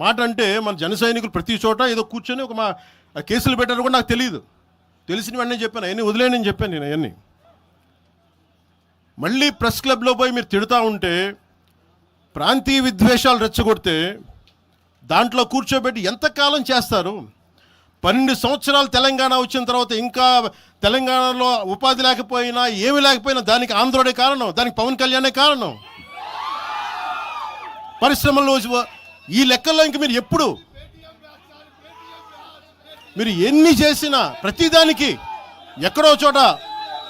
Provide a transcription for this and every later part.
మాట అంటే మన జన సైనికులు ప్రతి చోట ఏదో కూర్చొని ఒక కేసులు పెట్టారు కూడా నాకు తెలియదు. తెలిసిన వెంటనే చెప్పాను, అవన్నీ వదిలేనని చెప్పాను నేను. అవన్నీ మళ్ళీ ప్రెస్ క్లబ్లో పోయి మీరు తిడుతూ ఉంటే, ప్రాంతీయ విద్వేషాలు రెచ్చగొడితే దాంట్లో కూర్చోబెట్టి ఎంతకాలం చేస్తారు? 12 సంవత్సరాలు తెలంగాణ వచ్చిన తర్వాత ఇంకా తెలంగాణలో ఉపాధి లేకపోయినా ఏమి లేకపోయినా దానికి ఆంధ్రుడే కారణం, దానికి పవన్ కళ్యాణే కారణం. పరిశ్రమల్లో ఈ లెక్కల్లో ఇంక మీరు ఎప్పుడు మీరు ఎన్ని చేసినా ప్రతిదానికి ఎక్కడో చోట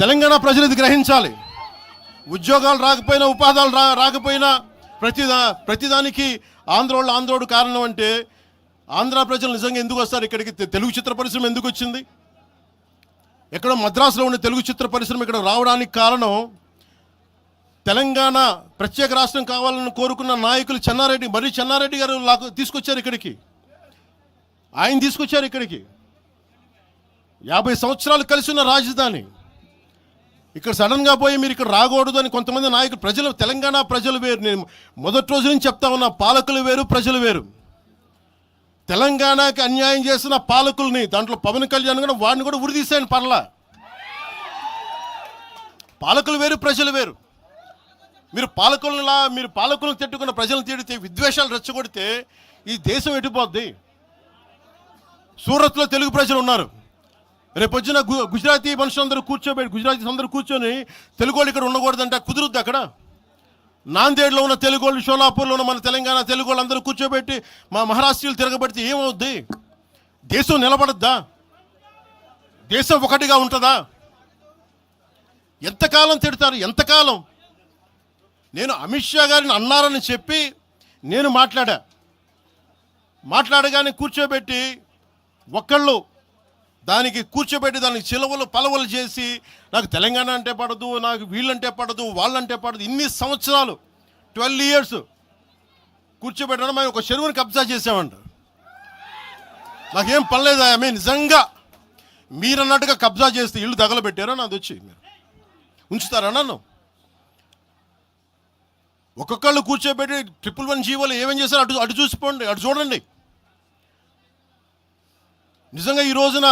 తెలంగాణ ప్రజలు ఇది గ్రహించాలి. ఉద్యోగాలు రాకపోయినా ఉపాధాలు రాకపోయినా ప్రతిదానికి ఆంధ్రోడు కారణం అంటే ఆంధ్ర ప్రజలు నిజంగా ఎందుకు వస్తారు ఇక్కడికి? తెలుగు చిత్ర పరిశ్రమ ఎందుకు వచ్చింది? ఎక్కడో మద్రాసులో ఉండే తెలుగు చిత్ర పరిశ్రమ ఇక్కడ రావడానికి కారణం తెలంగాణ ప్రత్యేక రాష్ట్రం కావాలని కోరుకున్న నాయకులు చెన్నారెడ్డి గారు తీసుకొచ్చారు ఇక్కడికి. ఆయన తీసుకొచ్చారు ఇక్కడికి. 50 సంవత్సరాలు కలిసి ఉన్న రాజధాని ఇక్కడ సడన్గా పోయి మీరు ఇక్కడ రాకూడదు అని కొంతమంది నాయకులు, తెలంగాణ ప్రజలు వేరు. నేను మొదటి రోజు నుంచి చెప్తా ఉన్నా, పాలకులు వేరు, ప్రజలు వేరు. తెలంగాణకి అన్యాయం చేసిన పాలకుల్ని, దాంట్లో పవన్ కళ్యాణ్ కూడా వాడిని కూడా ఉరిదీసాను పర్లా. పాలకులు వేరు, ప్రజలు వేరు. మీరు పాలకులను తిట్టుకున్న ప్రజలను తిడితే, విద్వేషాలు రెచ్చగొడితే ఈ దేశం ఎటుపోద్ది? సూరత్లో తెలుగు ప్రజలు ఉన్నారు. రేపు వచ్చిన గుజరాతీ మనుషులందరూ గుజరాతీస్ అందరూ కూర్చొని తెలుగు వాళ్ళు ఇక్కడ ఉండకూడదంటే కుదురుద్ది అక్కడ? నాందేడ్లో ఉన్న తెలుగు వాళ్ళు, షోలాపూర్లో ఉన్న మన తెలంగాణ తెలుగు వాళ్ళు అందరూ కూర్చోబెట్టి మా మహారాష్ట్రీయులు తిరగబెడితే ఏమవుద్ది? దేశం నిలబడద్దా? దేశం ఒకటిగా ఉంటుందా? ఎంతకాలం తిడతారు? ఎంతకాలం? నేను అమిత్ షా గారిని అన్నారని చెప్పి నేను మాట్లాడగానే కూర్చోబెట్టి దానికి చిలవలు పలవలు చేసి నాకు తెలంగాణ అంటే పడదు, నాకు వీళ్ళంటే పడదు, వాళ్ళంటే పడదు, ఇన్ని సంవత్సరాలు 12 years కూర్చోబెట్టడం. మేము ఒక చెరువుని కబ్జా చేసామంట. నాకేం పనిలేదా? నిజంగా మీరన్నట్టుగా కబ్జా చేస్తే ఇల్లు తగలబెట్టారా? నాది వచ్చి మీరు ఉంచుతారా నన్ను? ఒక్కొక్కళ్ళు కూర్చోబెట్టి 111 జీవోలు ఏమేం చేశారు అటు చూసిపోండి, అటు చూడండి. నిజంగా ఈ రోజున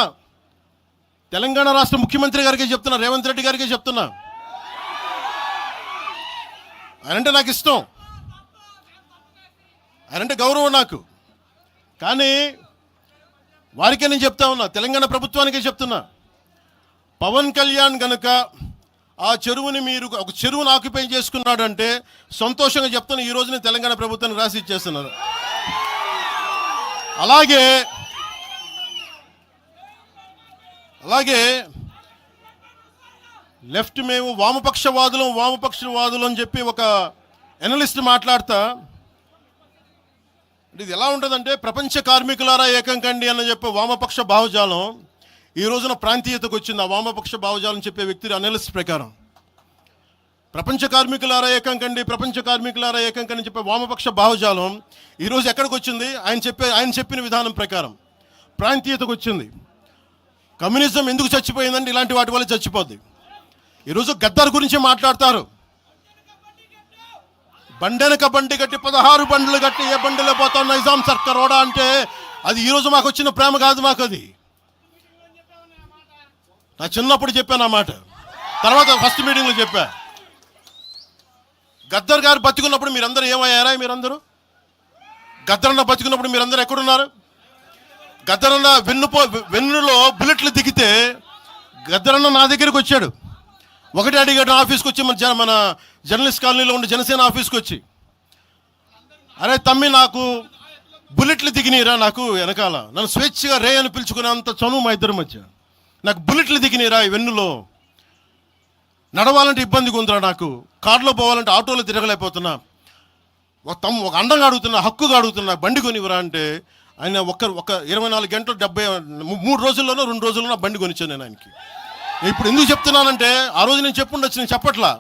తెలంగాణ రాష్ట్ర ముఖ్యమంత్రి గారికి చెప్తున్నా, రేవంత్ రెడ్డి గారికి చెప్తున్నా, ఆయనంటే నాకు ఇష్టం, ఆయనంటే గౌరవం నాకు. కానీ వారికే నేను చెప్తా ఉన్నా, తెలంగాణ ప్రభుత్వానికే చెప్తున్నా, పవన్ కళ్యాణ్ గనుక ఆ చెరువుని ఒక చెరువును ఆక్యుపై చేసుకున్నాడంటే సంతోషంగా చెప్తున్నా, ఈ రోజున తెలంగాణ ప్రభుత్వాన్ని రాసి ఇచ్చేస్తున్నారు. అలాగే లెఫ్ట్ మేము వామపక్షవాదులు అని చెప్పి ఒక ఎనలిస్ట్ మాట్లాడతా, ఇది ఎలా ఉంటుందంటే, ప్రపంచ కార్మికులారా ఏకం కండి అని చెప్పే వామపక్ష భావజాలం ఈ రోజున ప్రాంతీయతకు వచ్చింది. ఆ వామపక్ష భావజాలం చెప్పే వ్యక్తి అనలిస్ట్ ప్రకారం ప్రపంచ కార్మికులారా ఏకం కండి చెప్పే వామపక్ష భావజాలం ఈరోజు ఎక్కడికి వచ్చింది? ఆయన చెప్పిన విధానం ప్రకారం ప్రాంతీయతకు వచ్చింది. కమ్యూనిజం ఎందుకు చచ్చిపోయిందంటే ఇలాంటి వాటి వల్ల చచ్చిపోద్ది. ఈరోజు గద్దర్ గురించి మాట్లాడతారు. బండెనక బండి కట్టి 16 బండ్లు కట్టి ఏ బండిలో పోతాం నిజాం సర్కార్ ఓడా అంటే అది ఈరోజు మాకు వచ్చిన ప్రేమ కాదు. మాకు అది నా చిన్నప్పుడు చెప్పాను ఆ మాట, తర్వాత ఫస్ట్ మీటింగ్లో చెప్పా. గద్దర్ గారు బతికున్నప్పుడు మీరందరూ ఏమయ్యారా? గద్దరన్న బతికున్నప్పుడు మీరందరూ ఎక్కడున్నారు? గద్దరన్న వెన్నులో బుల్లెట్లు దిగితే గద్దరన్న నా దగ్గరికి వచ్చాడు. ఒకటి అడిగాడు ఆఫీస్కి వచ్చి, మన జర్నలిస్ట్ కాలనీలో ఉండే జనసేన ఆఫీస్కి వచ్చి, అరే తమ్మి నాకు బుల్లెట్లు దిగినీరా, నాకు వెనకాల నన్ను స్వేచ్ఛగా రే అని పిలుచుకునే అంత చనువు మా ఇద్దరి మధ్య, నాకు బుల్లెట్లు దిగినీరా ఈ వెన్నులో, నడవాలంటే ఇబ్బందిగా ఉందిరా, నాకు కార్లో పోవాలంటే ఆటోలో తిరగలేకపోతున్నా, ఒక అండంగా అడుగుతున్నా, హక్కుగా అడుగుతున్నా, బండి కొనివ్వరా అంటే ఆయన ఒక 24 గంటలు 3 రోజుల్లోనో 2 రోజుల్లోనో బండి కొనిచ్చాను నేను ఆయనకి. ఇప్పుడు ఎందుకు చెప్తున్నానంటే, ఆ రోజు నేను చెప్పుండొచ్చు, నేను చెప్పట్లా.